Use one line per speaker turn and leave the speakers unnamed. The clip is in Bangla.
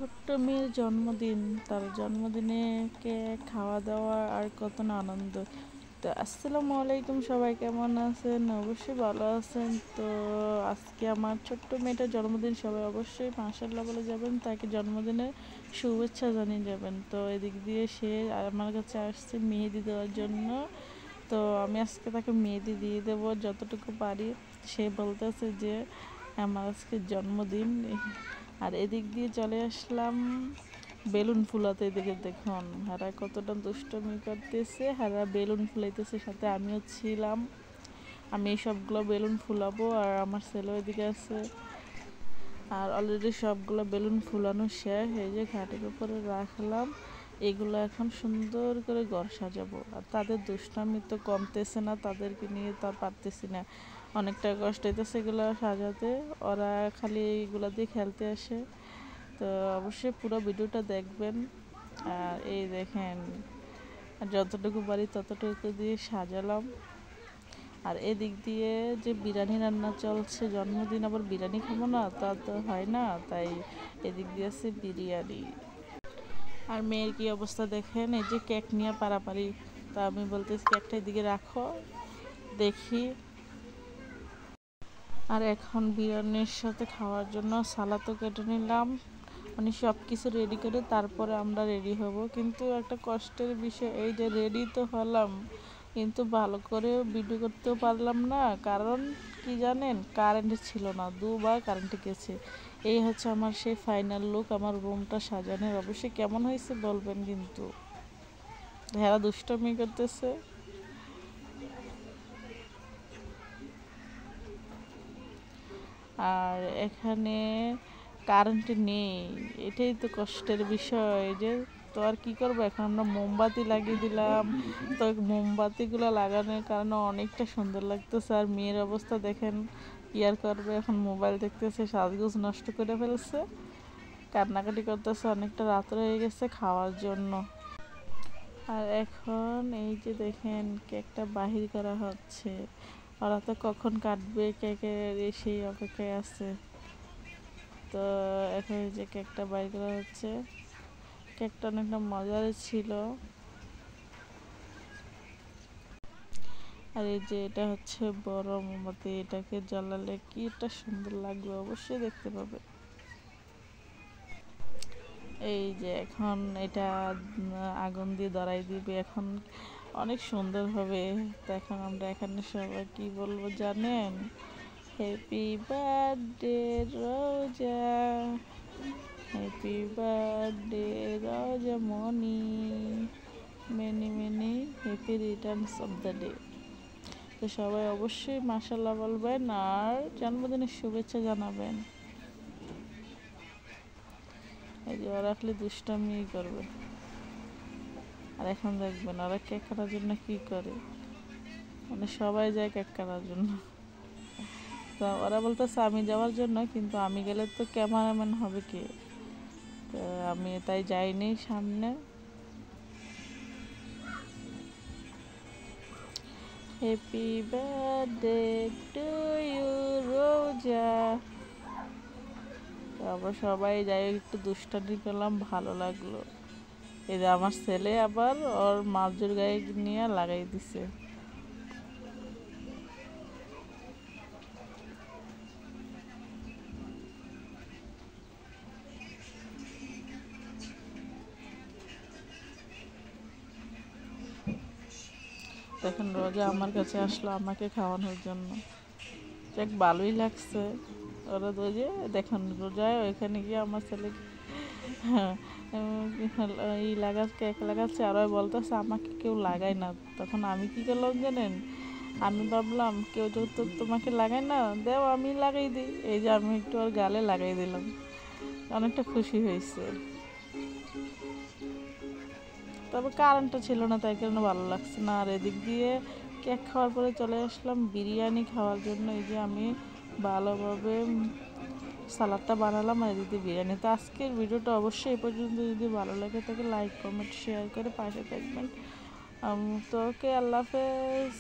ছোট্ট মেয়ের জন্মদিন, তার জন্মদিনে কেক খাওয়া দাওয়া আর কত না আনন্দ। তো আসসালামু আলাইকুম, সবাই কেমন আছেন? অবশ্যই ভালো আছেন। তো আজকে আমার ছোট্ট মেয়েটার জন্মদিন, সবাই অবশ্যই মাশাআল্লাহ বলে যাবেন, তাকে জন্মদিনের শুভেচ্ছা জানিয়ে যাবেন। তো এদিক দিয়ে সে আমার কাছে আসছে মেহেদি দেওয়ার জন্য। তো আমি আজকে তাকে মেহেদি দিয়ে দেবো যতটুকু পারি। সে বলতেছে যে আমার আজকে জন্মদিন। আর এদিক দিয়ে চলে আসলাম বেলুন ফুলাতে। এদিকে দেখুন হারা কতটা দুষ্টমি করতেছে, হারা বেলুন ফুলাইতেছে, সাথে আমিও ছিলাম। আমি এই সবগুলো বেলুন ফুলাবো আর আমার ছেলে এদিকে আছে। আর অলরেডি সবগুলো বেলুন ফুলানো শেষ। এই যে ঘাটের উপরে রাখলাম, এগুলো এখন সুন্দর করে ঘর সাজাবো। আর তাদের দুষ্টামি তো কমতেছে না, তাদেরকে নিয়ে তো আর পারতেছি না, অনেকটা কষ্ট হইতেছে এগুলো সাজাতে। ওরা খালি এগুলো দিয়ে খেলতে আসে। তো অবশ্যই পুরো ভিডিওটা দেখবেন। আর এই দেখেন যতটুকু পারি ততটুকু দিয়ে সাজালাম। আর এদিক দিয়ে যে বিরিয়ানি রান্না চলছে, জন্মদিন আবার বিরিয়ানি খাবো না তা তো হয় না, তাই এদিক দিয়ে আছে বিরিয়ানি। আর মেয়ের কি অবস্থা দেখেন, এই যে কেক নিয়ে পারাপারি। তা আমি বলতেছি কেকটা এদিকে রাখো, দেখি। আর এখন বিরিয়ানির সাথে খাওয়ার জন্য সালাদও কেটে নিলাম। মানে সব কিছু রেডি করে তারপরে আমরা রেডি হব। কিন্তু একটা কষ্টের বিষয়, এই যে রেডি তো হলাম কিন্তু ভালো করে ভিডিও করতেও পারলাম না। কারণ কি জানেন, কারেন্ট ছিল না, দুবার কারেন্ট গেছে। এই হচ্ছে আমার সেই ফাইনাল লুক আমার রুমটা সাজানোর। অবশ্যই কেমন হয়েছে বলবেন কিন্তু। হেরা দুষ্টমি করতেছে। আর এখানে কারেন্ট নেই, এটাই তো কষ্টের বিষয়। যে তো আর কি করবো, এখন আমরা মোমবাতি লাগিয়ে দিলাম। তো মোমবাতিগুলো লাগানোর কারণে অনেকটা সুন্দর লাগতেছে। আর মেয়ের অবস্থা দেখেন, কি আর করবে, এখন মোবাইল দেখতেছে, সাজগোজ নষ্ট করে ফেলছে, কান্নাকাটি করতেছে। অনেকটা রাত হয়ে গেছে খাওয়ার জন্য। আর এখন এই যে দেখেন কেকটা বাহির করা হচ্ছে। ওরা তো কখন কাটবে কেকের সেই অপেক্ষায় আছে। তো এখন এই যে কেকটা বাইর করা হচ্ছে। কেকটা অনেকটা মজার ছিল। আর এই যে এটা হচ্ছে বড় মোমবাতি, এটাকে জ্বালালে কি একটা সুন্দর লাগবে, অবশ্যই দেখতে পাবে। এই যে এখন এটা আগুন দিয়ে ধরাই দিবে, এখন অনেক সুন্দর হবে। তো এখন আমরা এখানে সবাই কি বলবো জানেন, happy birthday Roja, happy birthday Roja Moni, many many happy returns of the day. তো সবাই অবশ্যই মাশাআল্লাহ বলবেন আর জন্মদিনের শুভেচ্ছা জানাবেন। এই যে ওরা খালি দুষ্টামি করবে। আর এখন দেখবেন ওরা কেক কাটার জন্য কি করে, মানে সবাই যায় কেক কাটার জন্য। তো ওরা বলতেছে আমি যাওয়ার জন্য, কিন্তু আমি গেলে তো ক্যামেরাম্যান হবে কে, তো আমি তাই যাইনি সামনে। হ্যাপি বার্থডে টু ইউ রোজা। তো আমরা সবাই যাই, একটু দুষ্টামি করলাম, ভালো লাগলো। এই যে আমার ছেলে আবার ওর মার্জুর গায়ে নিয়ে লাগাই দিছে। তখন রোজা আমার কাছে আসলো আমাকে খাওয়ানোর জন্য। যাক ভালোই লাগছে। ওরা তো যে দেখুন রোজায় ওইখানে গিয়ে আমার ছেলে এই কেক লাগাচ্ছে, আর ওই বলতেছে আমাকে কেউ লাগায় না। তখন আমি কি করলাম জানেন, আমি ভাবলাম কেউ যেহেতু তোমাকে লাগায় না, দেও আমি লাগাই দিই। এই যে আমি একটু ওর গালে লাগাই দিলাম, অনেকটা খুশি হয়েছে। তবে কারেন্টটা ছিল না, তাই কারণে ভালো লাগছে না। আর এদিক দিয়ে কেক খাওয়ার পরে চলে আসলাম বিরিয়ানি খাওয়ার জন্য। এই যে আমি ভালোভাবে সালাদটা বানালাম আর এদিক দিয়ে বিরিয়ানি। তো আজকের ভিডিওটা অবশ্যই এই পর্যন্ত। যদি ভালো লাগে তাকে লাইক কমেন্ট শেয়ার করে পাশে থাকবেন। তো ওকে, আল্লাহ হাফেজ।